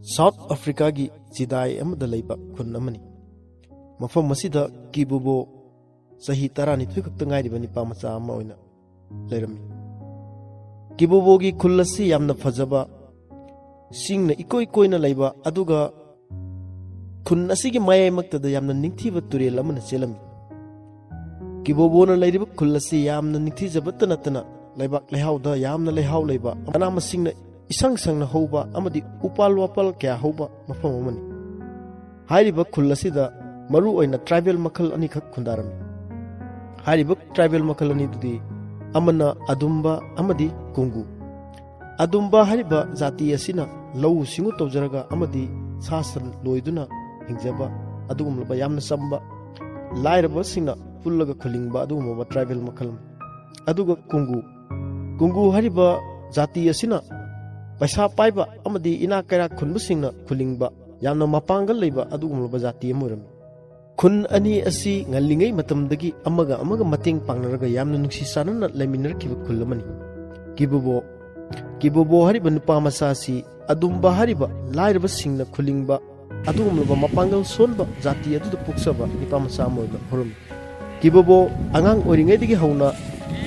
South Africa gi Jidai amada leiba khun amani mafam masida Kibubo sahi tarani thui khakta ngai ribani pa macha ama oina leirami Kibubo gi khullasi yamna phajaba singna ikoi koina leiba aduga khun asigi mayai maktada yamna ningthiba turel amana chelami Kibubo na leiriba khullasi yamna ningthi jabatta natana leibak lehauda yamna lehau leiba ana masingna isang sangna hauba amadi upal wapal kya hauba mafam amani hairiba khullasi da maru oina tribal makal ani khak khundarami hairiba tribal makal ani dudi amana adumba amadi kungu adumba hariba jati asina lau singu tawjaraga amadi sasan loiduna hingjaba adugumlaba yamna samba lairaba singna pullaga khulingba adugumba tribal makal aduga kungu hariba jati asina paisa paiba amadi ina kaira khunbusingna khulingba yamna mapangal leiba adugumlaba jati amuram khun ani asi ngalingai matamdagi amaga mateng pangnaraga yamna nungsi sanana laiminarkiba khullamani Kibubo hariba nupa masasi adumba hariba lairaba singna khulingba adugumlaba mapangal sonba jati aduda puksaba nipa masa moiba horum Kibubo angang oringai digi hauna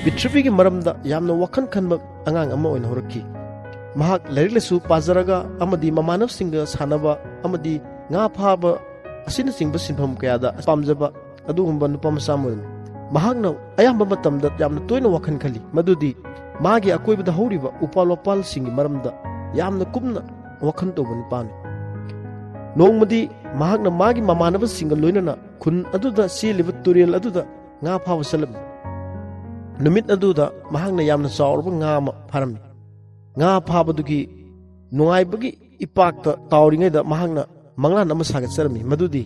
Pitribigi maramda yamna wakhan khanba angang ama oina horakki mahak lairiklesu pazaraga amadi mamanab singa sanaba amadi nga phaba asina singba sinpham kayada pamjaba adugumba nupa masa moiba mahakna ayamba matamda yamna toina wakhan khali madudi magi akoibada horiba upal wapal singi maramda yamna kumna wakhan tobani pani nongmadi mahakna magi mamanaba singa loinana khun aduda siliba turel aduda nga phaba salab numit aduda mahakna yamna sawrba nga ma pharami nga phabadugi nungaibagi ipakta tawringeda mahakna manglan ama sagatserami madudi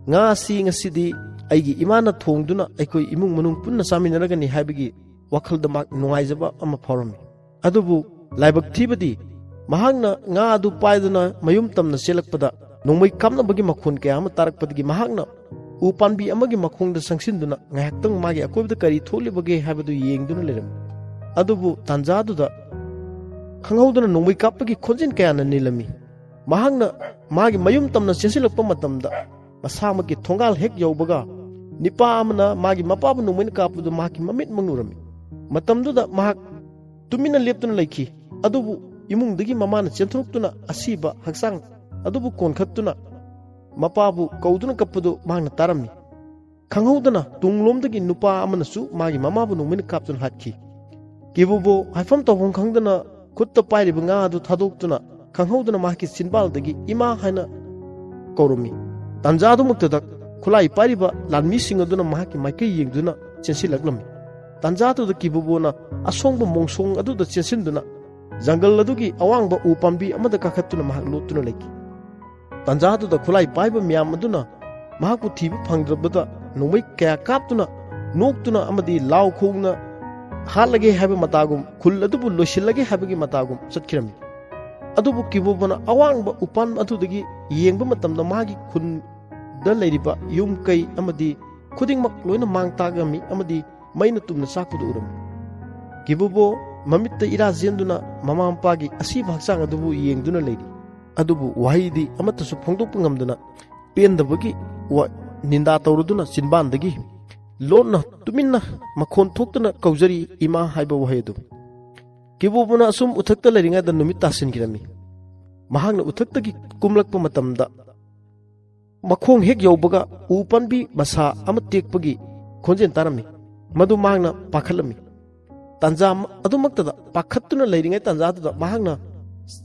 nga ngasidi aigi imana thongduna aikoi imung manung punna saminaragani haibagi wakhalda mak nungaijaba ama phorami adubu laibak thibadi mahakna nga adu paiduna mayum tamna selakpada nongmai kamnabagi makhun kaya ama tarakpadagi mahakna upanbi amagi makhongda sangsinduna ngayaktang magi akoibda kari tholibage haibadu yengduna leram adubu tanjaduda khanghauduna nongmai kapagi khonjin kayana nilami mahakna magi mayum tamna sesilakpa matamda masamagi thongal hek yaubaga nipa amana magi mapabu nongmai kapudu maki mamit mangnurami matamduda mahak tumina leptuna laiki adubu imungdagi mamana chenthruktuna asiba haksang adubu konkhattuna mapabu kauduna kappudu mahakna tarami khanghaudana tunglomdagi nupa amanasu magi mamabu nongmai kaptuna hatki Kibubo haifam tawhong khangdana khutta pairiba nga adu thadoktuna khanghaudana mahaki sinbaldagi ima haina kaurumi tanjadu muktada khulai pairiba lanmi singaduna mahaki maikai yengduna chensilaklami tanjadu da Kibubona asongba mongsong aduda chensinduna jungle adugi awangba upambi amada kakhattuna mahak lotuna leki tanjadu da khulai paiba miyam aduna mahakku thiba phangdrabada nongmai kaya kaptuna noktuna amadi law khongna halage haiba matagum khul adubu losilage haibagi matagum chatkirami adubu Kibubona awangba upan adudagi yengba matamda magi khun da leiriba yum kai amadi khudingmak loina mang tagami amadi maina tumna sakpudu uram Kibubo mamitta ira zenduna mama ampagi asiba haksang adubu yengduna leiri adubu wahidi amata su phongdokpa ngamduna pendabagi wa ninda tawruduna sinbandagi lonna tuminna makhon thoktuna kaujari ima haiba wahaidu Kibubona asum uthakta leiringa da numit tasin girami mahakna uthaktagi kumlakpa matamda makhong hek yaubaga upanbi masa ama tekpagi khonjen tarami madu mahakna pakhalami tanja adumaktada pakhattuna leiringai tanjadada mahakna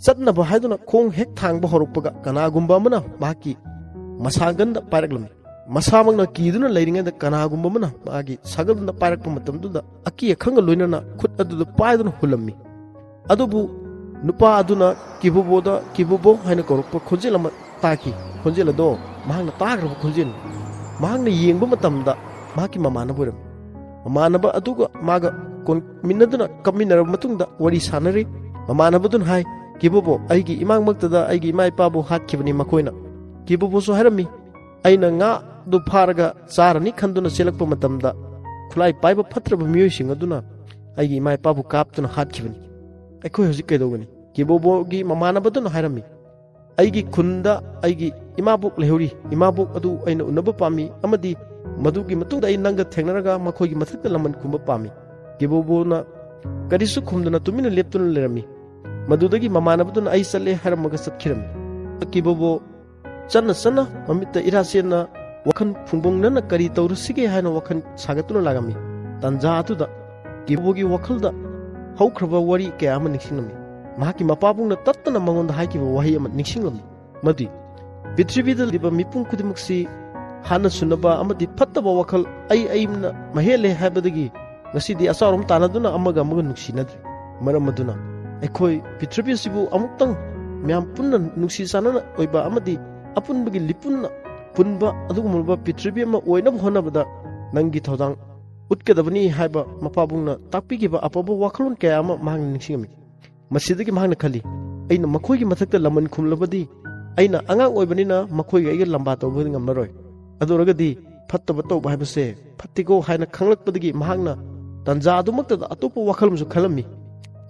chatnaba haiduna khong hek thangba horukpaga kanagumba amana mahaki masaganda pairaklami masamangna kiduna leiringai da kanagumba amana magi sagalna pairakpa matamduda aki khanga loinana khut aduda paiduna hulammi adubu nupa aduna Kibubo haina korukpa khonjel ama taki khonjel ado mahakna tagraba khonjel mahakna yengba matamda mahaki mamana buram mamanaba aduga maga kon minaduna kaminaraba matungda wari sanari mamanabadun hai Kibubo aigi imangmaktada aigi imai pabu hatkibani makoina Kibubo so harami aina nga du pharaga charani khanduna selakpa matamda khulai paiba phatraba miyoi sing aduna aigi imai pabu kaptuna hatkibani aikoi hojik kaidogani Kibubo gi mamanabadun hairami ꯑꯩꯒꯤ ꯈꯨꯟꯗ ꯑꯩꯒꯤ ꯏꯃꯥꯕꯣꯛ ꯂꯩꯍꯧꯔꯤ ꯏꯃꯥꯕꯣꯛ ꯑꯗꯨ ꯑꯩꯅ ꯎꯅꯕ ꯄꯥꯝꯃꯤ ꯑꯃꯗꯤ ꯃꯗꯨꯒꯤ ꯃꯇꯨꯡꯗ ꯑꯩ ꯅꯪꯒ ꯊꯦꯡꯅꯔꯒ ꯃꯈꯣꯏꯒꯤ ꯃꯊꯛꯇ ꯂꯃꯟ ꯈꯨꯝꯕ ꯄꯥꯝꯃꯤ ꯀꯤꯕꯣꯕꯣꯅ ꯀꯔꯤꯁꯨ ꯈꯨꯝꯗꯅ ꯇꯨꯃꯤꯟꯅ ꯂꯦꯞꯇꯨꯅ ꯂꯩꯔꯝꯃꯤ ꯃꯗꯨꯗꯒꯤ ꯃꯃꯥꯟꯅꯕꯗꯨꯅ ꯑꯩ ꯆꯠꯂꯦ ꯍꯥꯏꯔꯝꯃꯒ ꯆꯠꯈꯤꯔꯝꯃꯤ ꯀꯤꯕꯣꯕꯣ ꯆꯠꯅ ꯆꯠꯅ ꯃꯃꯤꯠꯇ ꯏꯔꯥꯆꯦꯟꯅ ꯋꯥꯈꯜ ꯐꯨꯡꯕꯣꯡꯅꯅ ꯀꯔꯤ ꯇꯧꯔꯨꯁꯤꯒꯦ ꯍꯥꯏꯅ ꯋꯥꯈꯜ ꯁꯥꯒꯠꯇꯨꯅ ꯂꯥꯛꯑꯝꯃꯤ ꯇꯥꯟꯖꯥ ꯑꯗꯨꯗ ꯀꯤꯕꯣꯕꯣꯒꯤ ꯋꯥꯈꯜꯗ ꯍꯧꯈ꯭ꯔꯕ ꯋꯥꯔꯤ ꯀꯌꯥ ꯑꯃ ꯅꯤꯡꯁꯤꯡꯂꯝꯃꯤ ꯃꯍꯥꯛꯀꯤ ꯃꯄꯥꯕꯨꯡꯅ ꯇꯠꯇꯅ ꯃꯉꯣꯟꯗ ꯍꯥꯏꯈꯤꯕ ꯋꯥꯍꯩ ꯑꯃ ꯅꯤꯡꯁꯤꯡꯂꯝꯃꯤ ꯃꯗꯨꯗꯤ ꯄ꯭ꯔꯤꯊꯤꯕꯤꯗ ꯂꯩꯕ ꯃꯤꯄꯨꯝ ꯈꯨꯗꯤꯡꯃꯛꯁꯤ ꯍꯥꯟꯅ ꯁꯨꯅꯕ ꯑꯃꯗꯤ ꯐꯠꯇꯕ ꯋꯥꯈꯜ ꯑꯩꯅ ꯃꯍꯦꯜꯂꯦ ꯍꯥꯏꯕꯗꯒꯤ ꯉꯁꯤꯗꯤ ꯑꯆꯥꯎꯔꯝ ꯇꯥꯟꯅꯗꯨꯅ ꯑꯃꯒ ꯅꯨꯡꯁꯤꯅꯗ꯭ꯔꯦ ꯃꯔꯝ ꯑꯗꯨꯅ ꯑꯩꯈꯣꯏ ꯄ꯭ꯔꯤꯊꯤꯕꯤ ꯑꯁꯤꯕꯨ ꯑꯃꯨꯛꯇꯪ ꯃꯌꯥꯝ ꯄꯨꯟꯅ ꯅꯨꯡꯁꯤ ꯆꯥꯟꯅꯅ ꯑꯣꯏꯕ ꯑꯃꯗꯤ ꯑꯄꯨꯟꯕꯒꯤ ꯂꯤꯄꯨꯟꯅ ꯄꯨꯟꯕ ꯑꯗꯨꯒꯨꯝꯂꯕ ꯄ꯭ꯔꯤꯊꯤꯕꯤ ꯑꯃ ꯑꯣꯏꯅꯕ ꯍꯣꯠꯅꯕꯗ ꯅꯪꯒꯤ ꯊꯧꯗꯥꯡ ꯎꯠꯀꯗꯕꯅꯤ ꯍꯥꯏꯕ ꯃꯄꯥꯕꯨꯡꯅ ꯇꯥꯛꯄꯤꯈꯤꯕ ꯑꯐꯕ ꯋꯥꯈꯜꯂꯣꯟ ꯀꯌꯥ ꯑꯃ ꯃꯍꯥꯛꯅ ꯅꯤꯡꯁꯤꯡꯉꯝꯃꯤ ꯃꯁꯤꯗꯒꯤ ꯃꯍꯥꯛꯅ ꯈꯜꯂꯤ ꯑꯩꯅ ꯃꯈꯣꯏꯒꯤ ꯃꯊꯛꯇ ꯂꯃꯟ ꯈꯨꯝꯂꯕꯗꯤ ꯑꯩꯅ ꯑꯉꯥꯡ ꯑꯣꯏꯕꯅꯤꯅ ꯃꯈꯣꯏꯒ ꯑꯩꯒ ꯂꯝꯕꯥ ꯇꯧꯕꯗꯤ ꯉꯝꯂꯔꯣꯏ ꯑꯗꯨ ꯑꯣꯏꯔꯒꯗꯤ ꯐꯠꯇꯕ ꯇꯧꯕ ꯍꯥꯏꯕꯁꯦ ꯐꯠꯇꯦꯀꯣ ꯍꯥꯏꯅ ꯈꯪꯂꯛꯄꯗꯒꯤ ꯃꯍꯥꯛꯅ ꯇꯟꯖꯥ ꯑꯗꯨꯃꯛꯇꯗ ꯑꯇꯣꯞꯄ ꯋꯥꯈꯜ ꯑꯃꯁꯨ ꯈꯜꯂꯝꯃꯤ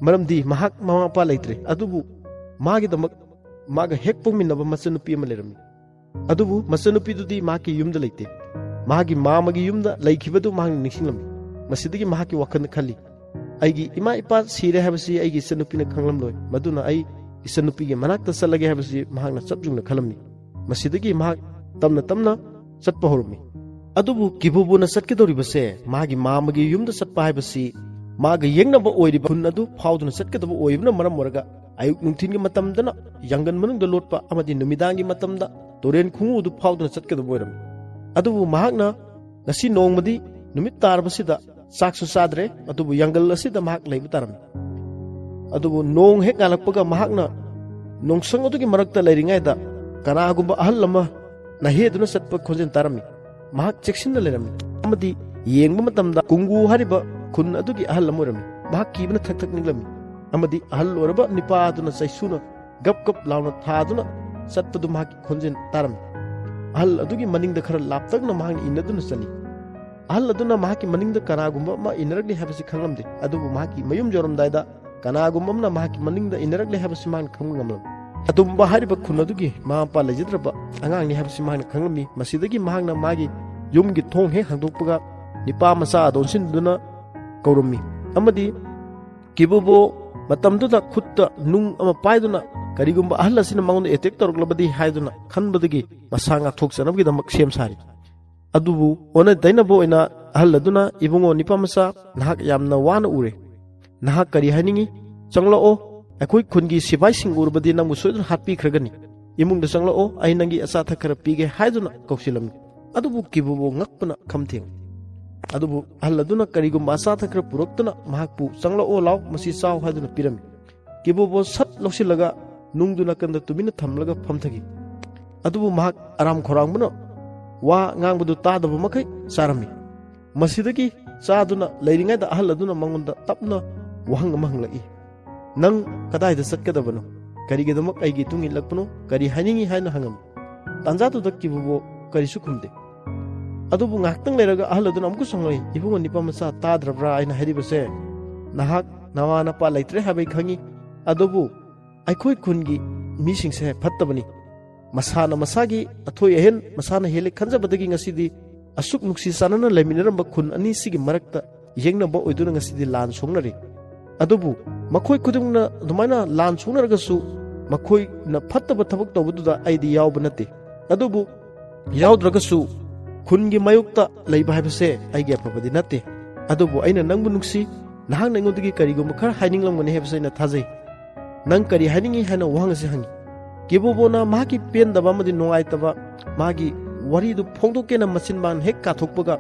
ꯃꯔꯝꯗꯤ ꯃꯍꯥꯛ ꯃꯃꯥ ꯃꯄꯥ ꯂꯩꯇ꯭ꯔꯦ ꯑꯗꯨꯕꯨ ꯃꯥꯒꯤꯗꯃꯛ ꯃꯥꯒ ꯍꯦꯛ ꯄꯣꯛꯃꯤꯟꯅꯕ ꯃꯆꯟꯅꯨꯄꯤ ꯑꯃ ꯂꯩꯔꯝꯃꯤ ꯑꯗꯨꯕꯨ ꯃꯆꯟꯅꯨꯄꯤꯗꯨꯗꯤ ꯃꯍꯥꯛꯀꯤ ꯌꯨꯝꯗ ꯂꯩꯇꯦ ꯃꯍꯥꯛꯀꯤ ꯃꯥꯃꯒꯤ ꯌꯨꯝꯗ ꯂꯩꯈꯤꯕꯗꯨ ꯃꯍꯥꯛꯅ ꯅꯤꯡꯁꯤꯡꯂꯝꯃꯤ ꯃꯁꯤꯗꯒꯤ ꯃꯍꯥꯛꯀꯤ ꯋꯥꯈꯜꯗ ꯈꯜꯂꯤ ꯑꯩꯒꯤ ꯏꯃꯥ ꯏꯄꯥ ꯁꯤꯔꯦ ꯍꯥꯏꯕꯁꯤ ꯑꯩꯒꯤ ꯏꯆꯟꯅꯨꯄꯤꯅ ꯈꯪꯂꯝꯂꯣꯏ ꯃꯗꯨꯅ ꯑꯩ ꯏꯆꯟꯅꯨꯄꯤꯒꯤ ꯃꯅꯥꯛꯇ ꯆꯠꯂꯒꯦ ꯍꯥꯏꯕꯁꯤ ꯃꯍꯥꯛꯅ ꯆꯞ ꯌꯨꯡꯅ ꯈꯜꯂꯝꯃꯤ ꯃꯁꯤꯗꯒꯤ ꯃꯍꯥꯛ ꯇꯞꯅ ꯇꯞꯅ ꯆꯠꯄ ꯍꯧꯔꯝꯃꯤ ꯑꯗꯨꯕꯨ ꯀꯤꯕꯣꯕꯣꯅ ꯆꯠꯀꯗꯧꯔꯤꯕꯁꯦ ꯃꯥꯒꯤ ꯃꯥꯃꯒꯤ ꯌꯨꯝꯗ ꯆꯠꯄ ꯍꯥꯏꯕꯁꯤ ꯃꯥꯒ ꯌꯦꯡꯅꯕ ꯑꯣꯏꯔꯤꯕ ꯈꯨꯟ ꯑꯗꯨ ꯐꯥꯎꯗꯨꯅ ꯆꯠꯀꯗꯕ ꯑꯣꯏꯕꯅ ꯃꯔꯝ ꯑꯣꯏꯔꯒ ꯑꯌꯨꯛ ꯅꯨꯡꯊꯤꯟꯒꯤ ꯃꯇꯝꯗꯅ ꯌꯥꯡꯒꯟ ꯃꯅꯨꯡꯗ ꯂꯣꯠꯄ ꯑꯃꯗꯤ ꯅꯨꯃꯤꯗꯥꯡꯒꯤ ꯃꯇꯝꯗ ꯇꯨꯔꯦꯟ ꯈꯣꯡꯎꯗꯨ ꯐꯥꯎꯗꯨꯅ ꯆꯠꯀꯗꯕ ꯑꯣꯏꯔꯝꯃꯤ ꯑꯗꯨꯕꯨ ꯃꯍꯥꯛꯅ ꯉꯁꯤ ꯅꯣꯡꯃꯗꯤ ꯅꯨꯃꯤꯠ ꯇꯥꯔꯕꯁꯤꯗ ꯆꯥꯛꯁꯨ ꯆꯥꯗ꯭ꯔꯦ ꯑꯗꯨꯕꯨ ꯌꯥꯡꯒꯜ ꯑꯁꯤꯗ ꯃꯍꯥꯛ ꯂꯩꯕ ꯇꯥꯔꯝꯃꯤ ꯑꯗꯨꯕꯨ ꯅꯣꯡ ꯍꯦꯛ ꯉꯥꯜꯂꯛꯄꯒ ꯃꯍꯥꯛꯅ ꯅꯣꯡꯁꯪ ꯑꯗꯨꯒꯤ ꯃꯔꯛꯇ ꯂꯩꯔꯤꯉꯩꯗ ꯀꯅꯥꯒꯨꯝꯕ ꯑꯍꯜ ꯑꯃ ꯅꯍꯦꯗꯨꯅ ꯆꯠꯄ ꯈꯣꯟꯖꯦꯜ ꯇꯥꯔꯝꯃꯤ ꯃꯍꯥꯛ ꯆꯦꯛꯁꯤꯟꯅ ꯂꯩꯔꯝꯃꯤ ꯑꯃꯗꯤ ꯌꯦꯡꯕ ꯃꯇꯝꯗ ꯀꯨꯡꯒꯨ ꯍꯥꯏꯔꯤꯕ ꯈꯨꯟ ꯑꯗꯨꯒꯤ ꯑꯍꯜ ꯑꯃ ꯑꯣꯏꯔꯝꯃꯤ ꯃꯍꯥꯛ ꯀꯤꯕꯅ ꯊꯛ ꯊꯛ ꯅꯤꯛꯂꯝꯃꯤ ꯑꯃꯗꯤ ꯑꯍꯜ ꯑꯣꯏꯔꯕ ꯅꯤꯄꯥ ꯑꯗꯨꯅ ꯆꯩꯁꯨꯅ ꯒꯞ ꯒꯞ ꯂꯥꯎꯅ ꯊꯥꯗꯨꯅ ꯆꯠꯄꯗꯨ ꯃꯍꯥꯛꯀꯤ ꯈꯣꯟꯖꯦꯜ ꯇꯥꯔꯝꯃꯤ ꯑꯍꯜ ꯑꯗꯨꯒꯤ ꯃꯅꯤꯡꯗ ꯈꯔ ꯂꯥꯞꯇꯛꯅ ꯃꯍꯥꯛꯅ ꯏꯟꯅꯗꯨꯅ ꯆꯠꯂꯤ ꯑꯍꯜ ꯑꯗꯨꯅ ꯃꯍꯥꯛꯀꯤ ꯃꯅꯤꯡꯗ ꯀꯅꯥꯒꯨꯝꯕ ꯑꯃ ꯏꯟꯅꯔꯛꯂꯤ ꯍꯥꯏꯕꯁꯤ ꯈꯪꯂꯝꯗꯦ ꯑꯗꯨꯕꯨ ꯃꯍꯥꯛꯀꯤ ꯃꯌꯨꯝ ꯌꯧꯔꯝꯗꯥꯏꯗ ꯀꯅꯥꯒꯨꯝꯕ ꯑꯃꯅ ꯃꯍꯥꯛꯀꯤ ꯃꯅꯤꯡꯗ ꯏꯟꯅꯔꯛꯂꯦ ꯍꯥꯏꯕꯁꯤ ꯃꯍꯥꯛꯅ ꯈꯪꯕ ꯉꯝꯂꯝꯃꯤ ꯑꯇꯨꯝꯕ ꯍꯥꯏꯔꯤꯕ ꯈꯨꯟ ꯑꯗꯨꯒꯤ ꯃꯃꯥ ꯃꯄꯥ ꯂꯩꯖꯗ꯭ꯔꯕ ꯑꯉꯥꯡꯅꯤ ꯍꯥꯏꯕꯁꯤ ꯃꯍꯥꯛꯅ ꯈꯪꯂꯝꯃꯤ ꯃꯁꯤꯗꯒꯤ ꯃꯍꯥꯛꯅ ꯃꯥꯒꯤ ꯌꯨꯝꯒꯤ ꯊꯣꯡ ꯍꯦꯛ ꯍꯥꯡꯗꯣꯛꯄꯒ ꯅꯤꯄꯥ ꯃꯆꯥ ꯑꯗꯣꯟꯁꯤꯟꯗꯨꯅ ꯀꯧꯔꯝꯃꯤ ꯑꯃꯗꯤ ꯀꯤꯕꯣꯕꯣ ꯃꯇꯝꯗꯨꯗ ꯈꯨꯠꯇ ꯅꯨꯡ ꯑꯃ ꯄꯥꯏꯗꯨꯅ ꯀꯔꯤꯒꯨꯝꯕ ꯑꯍꯜ ꯑꯁꯤꯅ ꯃꯉꯣꯟꯗ ꯑꯦꯇꯦꯛ ꯇꯧꯔꯛꯂꯕꯗꯤ ꯍꯥꯏꯗꯨꯅ ꯈꯟꯕꯗꯒꯤ ꯃꯁꯥ ꯉꯥꯛꯊꯣꯛꯆꯅꯕꯒꯤꯗꯃꯛ ꯁꯦꯝ ꯁꯥꯔꯤ ꯑꯗꯨꯕꯨ ꯑꯣꯟꯅ ꯇꯩꯅꯕ ꯑꯣꯏꯅ ꯑꯍꯜ ꯑꯗꯨꯅ ꯏꯕꯨꯡꯉꯣ ꯅꯤꯄꯥ ꯃꯆꯥ ꯅꯍꯥꯛ ꯌꯥꯝꯅ ꯋꯥꯅ ꯎꯔꯦ ꯅꯍꯥꯛ ꯀꯔꯤ ꯍꯥꯏꯅꯤꯡꯉꯤ ꯆꯪꯂꯛꯑꯣ ꯑꯩꯈꯣꯏ ꯈꯨꯟꯒꯤ ꯁꯤꯐꯥꯏꯁꯤꯡ ꯎꯔꯕꯗꯤ ꯅꯪꯕꯨ ꯁꯣꯏꯗꯅ ꯍꯥꯠꯄꯤꯈ꯭ꯔꯒꯅꯤ ꯏꯃꯨꯡꯗ ꯆꯪꯂꯛꯑꯣ ꯑꯩ ꯅꯪꯒꯤ ꯑꯆꯥ ꯑꯊꯛ ꯈꯔ ꯄꯤꯒꯦ ꯍꯥꯏꯗꯨꯅ ꯀꯧꯁꯤꯜꯂꯝꯃꯤ ꯑꯗꯨꯕꯨ ꯀꯤꯕꯣꯕꯣ ꯉꯛꯄꯅ ꯈꯝꯊꯦꯡ ꯑꯗꯨꯕꯨ ꯑꯍꯜ ꯑꯗꯨꯅ ꯀꯔꯤꯒꯨꯝꯕ ꯑꯆꯥ ꯑꯊꯛ ꯈꯔ ꯄꯨꯔꯛꯇꯨꯅ ꯃꯍꯥꯛꯄꯨ ꯆꯪꯂꯛꯑꯣ ꯂꯥꯎ ꯃꯁꯤ ꯆꯥꯎ ꯍꯥꯏꯗꯨꯅ ꯄꯤꯔꯝꯃꯤ ꯀꯤꯕꯣꯕꯣ ꯁꯠ ꯂꯧꯁꯤꯜꯂꯒ ꯅꯨꯡꯗꯨ ꯅꯥꯀꯟꯗ ꯇꯨꯃꯤꯟꯅ ꯊꯝꯂꯒ ꯐꯝꯊꯈꯤ ꯑꯗꯨꯕꯨ ꯃꯍꯥꯛ ꯑꯔꯥꯝ ꯈꯧꯔꯥꯡꯕꯅ ꯋꯥ ꯉꯥꯡꯕꯗꯨ ꯇꯥꯗꯕ ꯃꯈꯩ ꯆꯥꯔꯝꯃꯤ ꯃꯁꯤꯗꯒꯤ ꯆꯥꯗꯨꯅ ꯂꯩꯔꯤꯉꯩꯗ ꯑꯍꯜ ꯑꯗꯨꯅ ꯃꯉꯣꯟꯗ ꯇꯞꯅ ꯋꯥꯍꯪ ꯑꯃ ꯍꯪꯂꯛꯏ ꯅꯪ ꯀꯗꯥꯏꯗ ꯆꯠꯀꯗꯕꯅꯣ ꯀꯔꯤꯒꯤꯗꯃꯛ ꯑꯩꯒꯤ ꯏꯇꯨꯡ ꯏꯜꯂꯛꯄꯅꯣ ꯀꯔꯤ ꯍꯥꯏꯅꯤꯡꯉꯤ ꯍꯥꯏꯅ ꯍꯪꯉꯝꯃꯤ ꯇꯥꯟꯖꯥꯗꯨꯗ ꯀꯤꯕꯣꯕꯣ ꯀꯔꯤꯁꯨ ꯈꯨꯝꯗꯦ ꯑꯗꯨꯕꯨ ꯉꯥꯏꯍꯥꯛꯇꯪ ꯂꯩꯔꯒ ꯑꯍꯜ ꯑꯗꯨꯅ ꯑꯃꯨꯛꯀꯁꯨ ꯍꯪꯂꯛꯏ ꯏꯕꯨꯡꯉꯣ ꯅꯤꯄꯥ ꯃꯆꯥ ꯇꯥꯗ꯭ꯔꯕ꯭ꯔꯥ ꯑꯩꯅ ꯍꯥꯏꯔꯤꯕꯁꯦ ꯅꯍꯥꯛ ꯅꯃꯥ ꯅꯄꯥ ꯂꯩꯇ꯭ꯔꯦ ꯍꯥꯏꯕ ꯑꯩ ꯈꯪꯉꯤ ꯑꯗꯨꯕꯨ ꯑꯩꯈꯣꯏ ꯈꯨꯟꯒꯤ ꯃꯤꯁꯤꯡꯁꯦ ꯐꯠꯇꯕꯅꯤ ꯃꯁꯥꯅ ꯃꯁꯥꯒꯤ ꯑꯊꯣꯏ ꯑꯍꯦꯟ ꯃꯁꯥꯅ ꯍꯦꯜꯂꯦ ꯈꯟꯖꯕꯗꯒꯤ ꯉꯁꯤꯗꯤ ꯑꯁꯨꯛ ꯅꯨꯡꯁꯤ ꯆꯥꯟꯅꯅ ꯂꯩꯃꯤꯟꯅꯔꯝꯕ ꯈꯨꯟ ꯑꯅꯤꯁꯤꯒꯤ ꯃꯔꯛꯇ ꯌꯦꯡꯅꯕ ꯑꯣꯏꯗꯨꯅ ꯉꯁꯤꯗꯤ ꯂꯥꯟ ꯁꯣꯛꯅꯔꯤ ꯑꯗꯨꯕꯨ ꯃꯈꯣꯏ ꯈꯨꯗꯤꯡꯃꯛꯅ ꯑꯗꯨꯃꯥꯏꯅ ꯂꯥꯟ ꯁꯣꯛꯅꯔꯒꯁꯨ ꯃꯈꯣꯏꯅ ꯐꯠꯇꯕ ꯊꯕꯛ ꯇꯧꯕꯗꯨꯗ ꯑꯩꯗꯤ ꯌꯥꯎꯕ ꯅꯠꯇꯦ ꯑꯗꯨꯕꯨ ꯌꯥꯎꯗ꯭ꯔꯒꯁꯨ ꯈꯨꯟꯒꯤ ꯃꯥꯌꯣꯛꯇ ꯂꯩꯕ ꯍꯥꯏꯕꯁꯦ ꯑꯩꯒꯤ ꯑꯐꯕꯗꯤ ꯅꯠꯇꯦ ꯑꯗꯨꯕꯨ ꯑꯩꯅ ꯅꯪꯕు ꯅꯨꯡꯁꯤ ꯅꯍꯥꯛꯅ ꯑꯩꯉꯣꯟꯗꯒꯤ ꯀꯔꯤꯒꯨꯝꯕ ꯈꯔ ꯍꯥꯏꯅꯤꯡꯂꯝꯒꯅꯤ ꯍꯥꯏꯕꯁꯦ ꯑꯩꯅ ꯊꯥꯖꯩ ꯅꯪ ꯀꯔꯤ ꯍꯥꯏꯅꯤꯡꯉꯤ ꯍꯥꯏꯅ ꯋꯥꯍꯪ ꯑꯁꯤ ꯍꯪꯉꯤ ꯀꯤꯕꯣꯕꯣꯅ ꯃꯍꯥꯛꯀꯤ ꯄꯦꯟꯗꯕ ꯑꯃꯗꯤ ꯅꯨꯡꯉꯥꯏꯇꯕ ꯃꯥꯒꯤ ꯋꯥꯔꯤꯗꯨ ꯐꯣꯡꯗꯣꯛꯀꯦꯅ ꯃꯆꯤꯟꯕꯥꯟ ꯍꯦꯛ ꯀꯥꯊꯣꯛꯄꯒ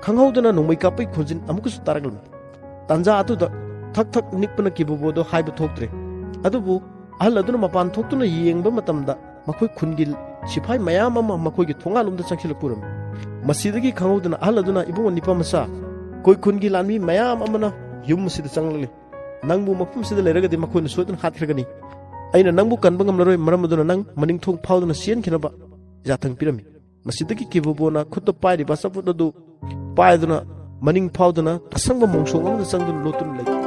ꯈꯪꯍꯧꯗꯅ ꯅꯣꯡꯃꯩ ꯀꯥꯞꯄꯒꯤ ꯈꯣꯟꯖꯦꯜ ꯑꯃꯨꯛꯀꯁꯨ ꯇꯥꯔꯛꯂꯝꯃꯤ ꯇꯥꯟꯖꯥ ꯑꯗꯨꯗ ꯊꯛ ꯊꯛ ꯅꯤꯛꯄꯅ ꯀꯤꯕꯣꯕꯣꯗꯣ ꯍꯥꯏꯕ ꯊꯣꯛꯇ꯭ꯔꯦ ꯑꯗꯨꯕꯨ ꯑꯍꯜ ꯑꯗꯨꯅ ꯃꯄꯥꯟ ꯊꯣꯛꯇꯨꯅ ꯌꯦꯡꯕ ꯃꯇꯝꯗ ꯃꯈꯣꯏ ꯈꯨꯟꯒꯤ ꯁꯤꯐꯥꯏ ꯃꯌꯥꯝ ꯑꯃ ꯃꯈꯣꯏꯒꯤ ꯊꯣꯡꯒꯥꯟꯂꯣꯝꯗ ꯆꯪꯁꯤꯜꯂꯛꯄ ꯎꯔꯝꯃꯤ ꯃꯁꯤꯗꯒꯤ ꯈꯪꯍꯧꯗꯅ ꯑꯍꯜ ꯑꯗꯨꯅ ꯏꯕꯨꯡꯉꯣ ꯅꯤꯄꯥ ꯃꯆꯥ ꯑꯩꯈꯣꯏ ꯈꯨꯟꯒꯤ ꯂꯥꯟꯃꯤ ꯃꯌꯥꯝ ꯑꯃꯅ ꯌꯨꯝ ꯑꯁꯤꯗ ꯆꯪꯂꯛꯂꯤ ꯅꯪꯕꯨ ꯃꯐꯝꯁꯤꯗ ꯂꯩꯔꯒꯗꯤ ꯃꯈꯣꯏꯅ ꯁꯣꯏꯗꯅ ꯍꯥꯠꯈ꯭ꯔꯒꯅꯤ ꯑꯩꯅ ꯅꯪꯕꯨ ꯀꯟꯕ ꯉꯝꯂꯔꯣꯏ ꯃꯔꯝ ꯑꯗꯨꯅ ꯅꯪ ꯃꯅꯤꯡꯊꯣꯡ ꯐꯥꯎꯗꯨꯅ ꯆꯦꯟꯈꯤꯅꯕ ꯌꯥꯊꯪ ꯄꯤꯔꯝꯃꯤ ꯃꯁꯤꯗꯒꯤ ꯀꯤꯕꯣꯕꯣꯅ ꯈꯨꯠꯇ ꯄꯥꯏꯔꯤꯕ ꯑꯆꯥꯄꯣꯠ ꯑꯗꯨ ꯄꯥꯏꯗꯨꯅ ꯃꯅꯤꯡ ꯐꯥꯎꯗꯨꯅ ꯑꯁꯪꯕ ꯃꯣꯡꯁꯣꯡ ꯑꯃꯗ ꯆꯪꯗꯨꯅ ꯂꯣꯠꯇꯨꯅ ꯂꯩ